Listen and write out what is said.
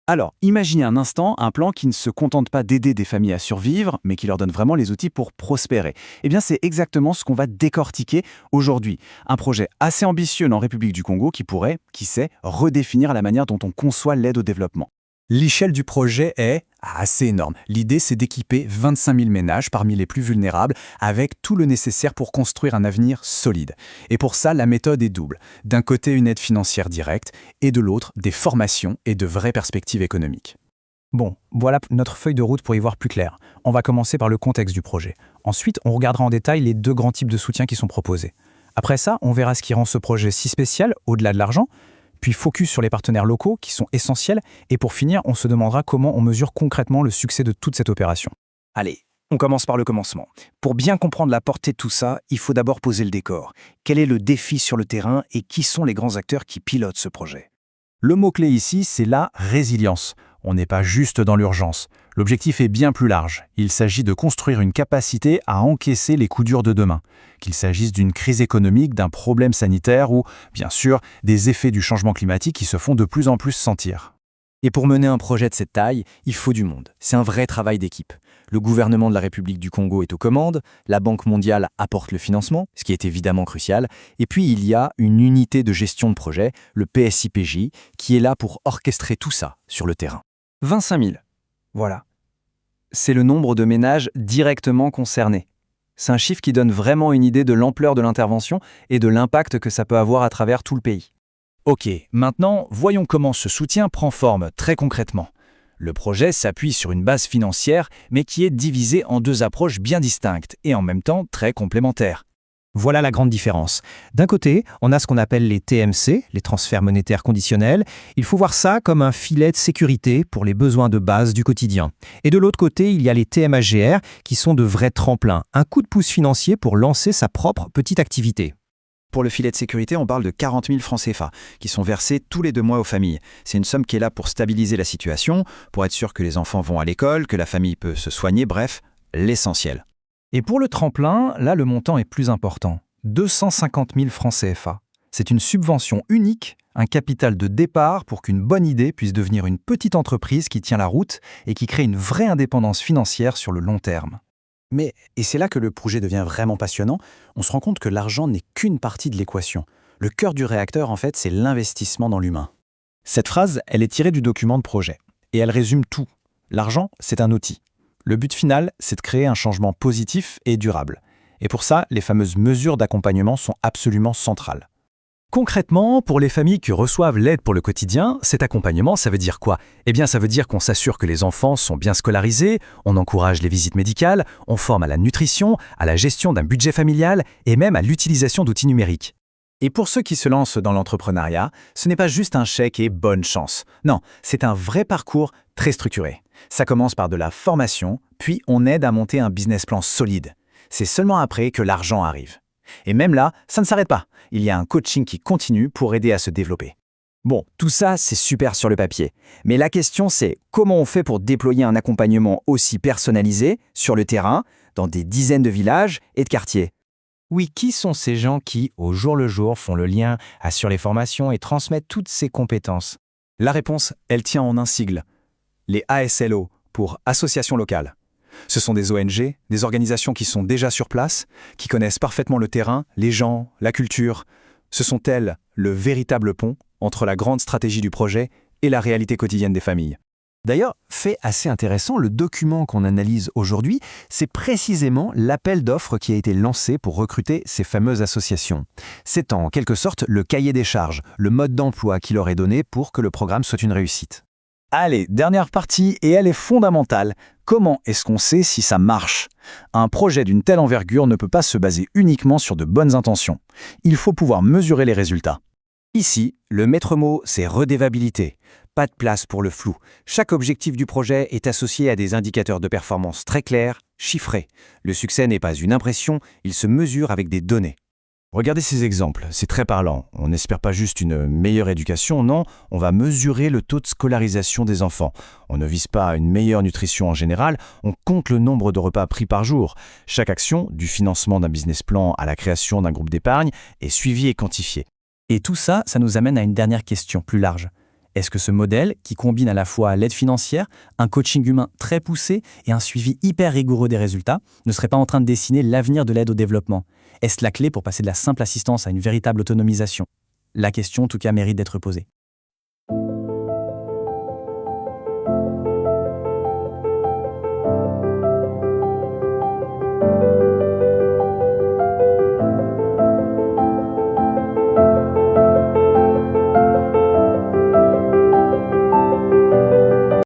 Alors, imaginez un instant un plan qui ne se contente pas d'aider des familles à survivre, mais qui leur donne vraiment les outils pour prospérer. Eh bien, c'est exactement ce qu'on va décortiquer aujourd'hui. Un projet assez ambitieux en République du Congo qui pourrait, qui sait, redéfinir la manière dont on conçoit l'aide au développement. L'échelle du projet est assez énorme. L'idée, c'est d'équiper 25 000 ménages parmi les plus vulnérables avec tout le nécessaire pour construire un avenir solide. Et pour ça, la méthode est double. D'un côté, une aide financière directe et de l'autre, des formations et de vraies perspectives économiques. Bon, voilà notre feuille de route pour y voir plus clair. On va commencer par le contexte du projet. Ensuite, on regardera en détail les deux grands types de soutien qui sont proposés. Après ça, on verra ce qui rend ce projet si spécial, au-delà de l'argent, puis focus sur les partenaires locaux qui sont essentiels, et pour finir, on se demandera comment on mesure concrètement le succès de toute cette opération. Allez, on commence par le commencement. Pour bien comprendre la portée de tout ça, il faut d'abord poser le décor. Quel est le défi sur le terrain et qui sont les grands acteurs qui pilotent ce projet? Le mot-clé ici, c'est la résilience. On n'est pas juste dans l'urgence. L'objectif est bien plus large. Il s'agit de construire une capacité à encaisser les coups durs de demain. Qu'il s'agisse d'une crise économique, d'un problème sanitaire ou, bien sûr, des effets du changement climatique qui se font de plus en plus sentir. Et pour mener un projet de cette taille, il faut du monde. C'est un vrai travail d'équipe. Le gouvernement de la République du Congo est aux commandes, la Banque mondiale apporte le financement, ce qui est évidemment crucial, et puis il y a une unité de gestion de projet, le PSIPJ, qui est là pour orchestrer tout ça sur le terrain. 25 000. Voilà. C'est le nombre de ménages directement concernés. C'est un chiffre qui donne vraiment une idée de l'ampleur de l'intervention et de l'impact que ça peut avoir à travers tout le pays. Ok, maintenant, voyons comment ce soutien prend forme très concrètement. Le projet s'appuie sur une base financière, mais qui est divisée en deux approches bien distinctes et en même temps très complémentaires. Voilà la grande différence. D'un côté, on a ce qu'on appelle les TMC, les transferts monétaires conditionnels. Il faut voir ça comme un filet de sécurité pour les besoins de base du quotidien. Et de l'autre côté, il y a les TMAGR qui sont de vrais tremplins, un coup de pouce financier pour lancer sa propre petite activité. Pour le filet de sécurité, on parle de 40 000 francs CFA, qui sont versés tous les 2 mois aux familles. C'est une somme qui est là pour stabiliser la situation, pour être sûr que les enfants vont à l'école, que la famille peut se soigner, bref, l'essentiel. Et pour le tremplin, là, le montant est plus important. 250 000 francs CFA. C'est une subvention unique, un capital de départ pour qu'une bonne idée puisse devenir une petite entreprise qui tient la route et qui crée une vraie indépendance financière sur le long terme. Mais, et c'est là que le projet devient vraiment passionnant, on se rend compte que l'argent n'est qu'une partie de l'équation. Le cœur du réacteur, en fait, c'est l'investissement dans l'humain. Cette phrase, elle est tirée du document de projet. Et elle résume tout. L'argent, c'est un outil. Le but final, c'est de créer un changement positif et durable. Et pour ça, les fameuses mesures d'accompagnement sont absolument centrales. Concrètement, pour les familles qui reçoivent l'aide pour le quotidien, cet accompagnement, ça veut dire quoi? Eh bien, ça veut dire qu'on s'assure que les enfants sont bien scolarisés, on encourage les visites médicales, on forme à la nutrition, à la gestion d'un budget familial et même à l'utilisation d'outils numériques. Et pour ceux qui se lancent dans l'entrepreneuriat, ce n'est pas juste un chèque et bonne chance. Non, c'est un vrai parcours très structuré. Ça commence par de la formation, puis on aide à monter un business plan solide. C'est seulement après que l'argent arrive. Et même là, ça ne s'arrête pas. Il y a un coaching qui continue pour aider à se développer. Bon, tout ça, c'est super sur le papier. Mais la question, c'est comment on fait pour déployer un accompagnement aussi personnalisé, sur le terrain, dans des dizaines de villages et de quartiers? Oui, qui sont ces gens qui, au jour le jour, font le lien, assurent les formations et transmettent toutes ces compétences? La réponse, elle tient en un sigle. Les ASLO, pour Associations locales. Ce sont des ONG, des organisations qui sont déjà sur place, qui connaissent parfaitement le terrain, les gens, la culture. Ce sont elles le véritable pont entre la grande stratégie du projet et la réalité quotidienne des familles. D'ailleurs, fait assez intéressant, le document qu'on analyse aujourd'hui, c'est précisément l'appel d'offres qui a été lancé pour recruter ces fameuses associations. C'est en quelque sorte le cahier des charges, le mode d'emploi qui leur est donné pour que le programme soit une réussite. Allez, dernière partie, et elle est fondamentale. Comment est-ce qu'on sait si ça marche? Un projet d'une telle envergure ne peut pas se baser uniquement sur de bonnes intentions. Il faut pouvoir mesurer les résultats. Ici, le maître mot, c'est redevabilité. Pas de place pour le flou. Chaque objectif du projet est associé à des indicateurs de performance très clairs, chiffrés. Le succès n'est pas une impression, il se mesure avec des données. Regardez ces exemples, c'est très parlant. On n'espère pas juste une meilleure éducation, non, on va mesurer le taux de scolarisation des enfants. On ne vise pas une meilleure nutrition en général, on compte le nombre de repas pris par jour. Chaque action, du financement d'un business plan à la création d'un groupe d'épargne, est suivie et quantifiée. Et tout ça, ça nous amène à une dernière question plus large. Est-ce que ce modèle, qui combine à la fois l'aide financière, un coaching humain très poussé et un suivi hyper rigoureux des résultats, ne serait pas en train de dessiner l'avenir de l'aide au développement? Est-ce la clé pour passer de la simple assistance à une véritable autonomisation? La question, en tout cas, mérite d'être posée.